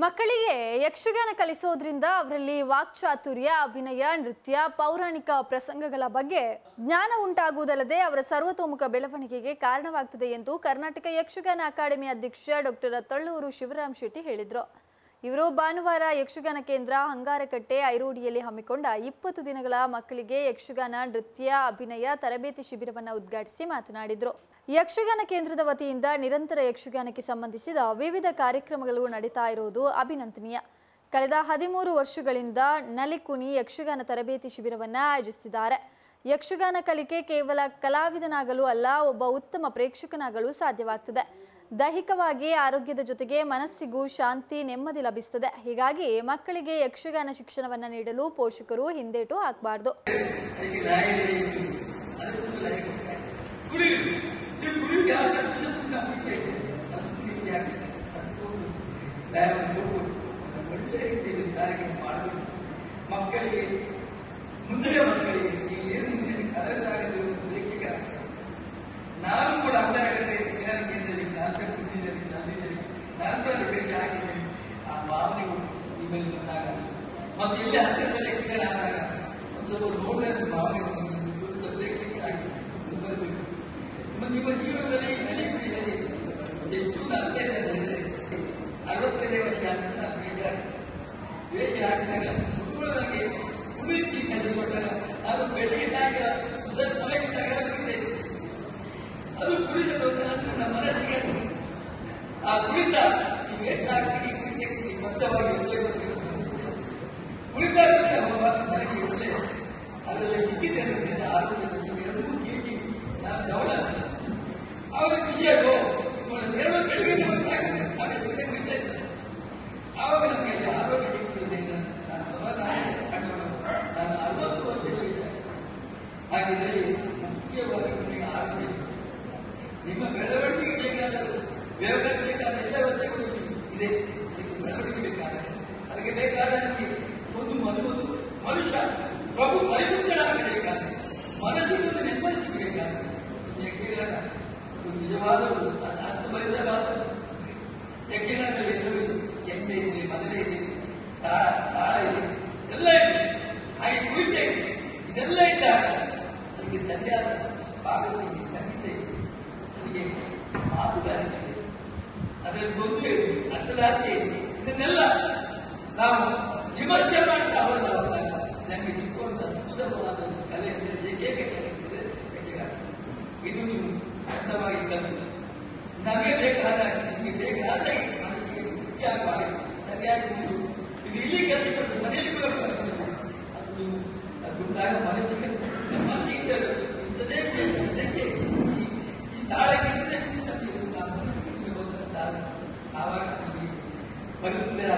ಮಕ್ಕಳಿಗೆ ಯಕ್ಷಗಾನ ಕಲಿಸೋದ್ರಿಂದ ಅವರಲ್ಲಿ ವಾಕ್ಚಾತುರ್ಯ, ಅಭಿನಯ, ನೃತ್ಯ, ಪೌರಾಣಿಕ ಪ್ರಸಂಗಗಳ ಬಗ್ಗೆ ಜ್ಞಾನ ಉಂಟಾಗುವುದಲ್ಲದೆ ಅವರ ಸರ್ವತೋಮುಖ ಬೆಳವಣಿಗೆಗೆ ಕಾರಣವಾಗುತ್ತದೆ ಎಂದು ಕರ್ನಾಟಕ ಯಕ್ಷಗಾನ ಅಕಾಡೆಮಿ ಅಧ್ಯಕ್ಷ ಡಾಕ್ಟರ್ ತಳ್ಳೂರು ಶಿವರಾಮ್ ಶೆಟ್ಟಿ ಹೇಳಿದರು. ಇವರು ಭಾನುವಾರ ಯಕ್ಷಗಾನ ಕೇಂದ್ರ ಹಂಗಾರಕಟ್ಟೆ ಐರೋಡಿಯಲ್ಲಿ ಹಮ್ಮಿಕೊಂಡ 20 ದಿನಗಳ ಮಕ್ಕಳಿಗೆ ಯಕ್ಷಗಾನ ನೃತ್ಯ ಅಭಿನಯ ತರಬೇತಿ ಶಿಬಿರವನ್ನು ಉದ್ಘಾಟಿಸಿ ಮಾತನಾಡಿದರು. ಯಕ್ಷಗಾನ ಕೇಂದ್ರದ ವತಿಯಿಂದ ನಿರಂತರ ಯಕ್ಷಗಾನಕ್ಕೆ ಸಂಬಂಧಿಸಿದ ವಿವಿಧ ಕಾರ್ಯಕ್ರಮಗಳು ನಡೀತಾ ಇರುವುದು ಅಭಿನಂದನೀಯ. ಕಳೆದ 13 ವರ್ಷಗಳಿಂದ ನಲಿಕುನಿ ಯಕ್ಷಗಾನ ತರಬೇತಿ ಶಿಬಿರವನ್ನು ಆಯೋಜಿಸಿದ್ದಾರೆ. ಯಕ್ಷಗಾನ ಕಲಿಕೆ ಕೇವಲ ಕಲಾವಿದನಾಗಲು ಅಲ್ಲ, ಒಬ್ಬ ಉತ್ತಮ ಪ್ರೇಕ್ಷಕನಾಗಲು ಸಾಧ್ಯವಾಗುತ್ತದೆ. ದೈಹಿಕವಾಗಿ ಆರೋಗ್ಯದ ಜೊತೆಗೆ ಮನಸ್ಸಿಗೂ ಶಾಂತಿ, ನೆಮ್ಮದಿ ಲಭಿಸುತ್ತದೆ. ಹೀಗಾಗಿ ಮಕ್ಕಳಿಗೆ ಯಕ್ಷಗಾನ ಶಿಕ್ಷಣವನ್ನು ನೀಡಲು ಪೋಷಕರು ಹಿಂದೇಟು ಹಾಕಬಾರದು. ಮಕ್ಕಳಿಗೆ ಮುಂದಿನ ಮಕ್ಕಳಿಗೆ ನಾನು ಕೂಡ ಅಂಗನವಾಡಿ ಕೇಂದ್ರದಲ್ಲಿ ನಾನು ಕೂಡ ಬೇರೆ ಆಗಿದ್ದೇನೆ. ಆ ಭಾವನೆಗಳು ನಿಮ್ಮಲ್ಲಿ ಬಂದಾಗ ಮತ್ತು ಇಲ್ಲಿ ಹತ್ತಿರದಲ್ಲಿ ಯಕ್ಷಗಾನ ಆದಾಗ ಒಂದು ಸ್ವಲ್ಪ ನೋಡಿದ ಭಾವನೆಗಳು ಪ್ರೇಕ್ಷಕರಾಗಿದೆ ಬರಬೇಕು. ನಿಮ್ಮ ಜೀವನದಲ್ಲಿ ನಲಿಕುಡಿಯಲ್ಲಿ ಎಷ್ಟು ಅರ್ಥ ಇದೆ ಅಂತಂದರೆ 65 ವರ್ಷ ಅಂತ ದ್ವೇಷ ಹಾಕಿದಾಗ ನನಗೆ ಕುಡಿಯುತ್ತಿ ಕಲಿಸಿಕೊಟ್ಟಾಗ ನಾನು ಬೆಳಗ್ಗೆ ಸಾಯಂಕಾಲ ಸಮಯಕ್ಕಿದ್ದಾಗ ಅದು ಕುಡಿದು ನನ್ನ ಮನಸ್ಸಿಗೆ ಆ ಕುಡಿತ ಈ ವೇಷ ಹಾಕಿ ಕುಡಿತಕ್ಕೆ ಬದ್ಧವಾಗಿ ಕುಡಿತ ನನಗೆ ಒಳ್ಳೆ ಅದರಲ್ಲಿ ಸಿಕ್ಕಿದ್ದೇನೆ. ಆರೋಗ್ಯದ 2 ಕೆಜಿ ನಾನು ದೌಡ ಅವರ ಖುಷಿಯಾಗೋ ಎರಡು ಬೆಳಗ್ಗೆ ಸಮಯದಲ್ಲಿ ಕುಡಿತಾ ಇದ್ದೇನೆ. ಆವಾಗ ನಮಗೆ ಆರೋಗ್ಯ ಸಿಗ್ತದೆ. ನಾನು ನಾನು 60 ವರ್ಷದ ಹಾಗಿದ್ದಲ್ಲಿ ಮುಖ್ಯವಾಗಿ ನಿಮಗೆ ಆರೋಗ್ಯ ನಿಮ್ಮ ಬೆಳವಣಿಗೆ ಬೇಕಾದರೂ ವ್ಯವಹಾರ ಬೇಕಾದ ಎಲ್ಲ ವ್ಯವಸ್ಥೆಗಳು ಇದೆ. ಅದಕ್ಕೆ ಬೆಳವಣಿಗೆ ಬೇಕಾದರೆ ಅದಕ್ಕೆ ಬೇಕಾದ ನಮಗೆ ಒಂದು ಮನುಷ್ಯ ಪ್ರಭು ಪರಿಪೂರ್ಣರಾಗಬೇಕಾದ್ರೆ ಮನಸ್ಸಿಗೆ ನೆಮ್ಮದಿ ಸಿಗಬೇಕಾದ್ರೆ ಯಕ್ಷಗಾನ ನಿಜವಾದ ಅರ್ಥಭರಿತವಾದ ಯಕ್ಷಗಾನದಲ್ಲಿ ಎಲ್ಲವೂ ಚೆಂಡೆ ಇದೆ, ಮದಲೆ ಇದೆ, ತಾಳ ಇದೆ, ಎಲ್ಲ ಇದೆ, ಹಾಗೆ ಕುಳಿತ ಇದೆ. ಇದೆಲ್ಲ ಇದ್ದಾಗ ಅದಕ್ಕೆ ಸರಿಯಾದ ಭಾಗದಲ್ಲಿ ಸಂಗೀತ ಇದೆ, ಅದಕ್ಕೆ ಮಾತುಗಾರಿಕೆ ಇದೆ, ಅದರಲ್ಲಿ ಗೊಂದು ಇದೆ, ಅರ್ಥದಾರ್ಥ ಇದೆ. ಇದನ್ನೆಲ್ಲ ನಾವು ವಿಮರ್ಶೆ ಮಾಡ್ತಾ ಹೋದಾಗ ನಮಗೆ ಸಿಕ್ಕುವಂತ ಅದ್ಭುತವಾದ ಕಲೆ ಅಂದರೆ ಹೇಗೆ ಕಲೆ ಯಕ್ಷಗಾನ. ಇದು ನೀವು ಅರ್ಥವಾಗಿ ಕಲಿತು ನಮಗೆ ಬೇಕಾದ ನಿಮಗೆ ಬೇಕಾದ ಮನಸ್ಸಿಗೆ ಮುಖ್ಯ ಆಗಬಾರದು. ಸರಿಯಾಗಿ ಇದು ಇಲ್ಲಿ ಕೆಲಸ ಮನೆಯಲ್ಲಿ ಕೂಡ ಅದು ನೀವು ಅದುಂಟಾಗ ಮನಸ್ಸಿಗೆ ಇಂಥದೇ ಇದಕ್ಕೆ ಈ ತಾಳಕ್ಕೆ ಮನಸ್ಸಿಗೆ ಹೋದಂತ ಆವಾಗ ಪರಿಪೂರ್ಣ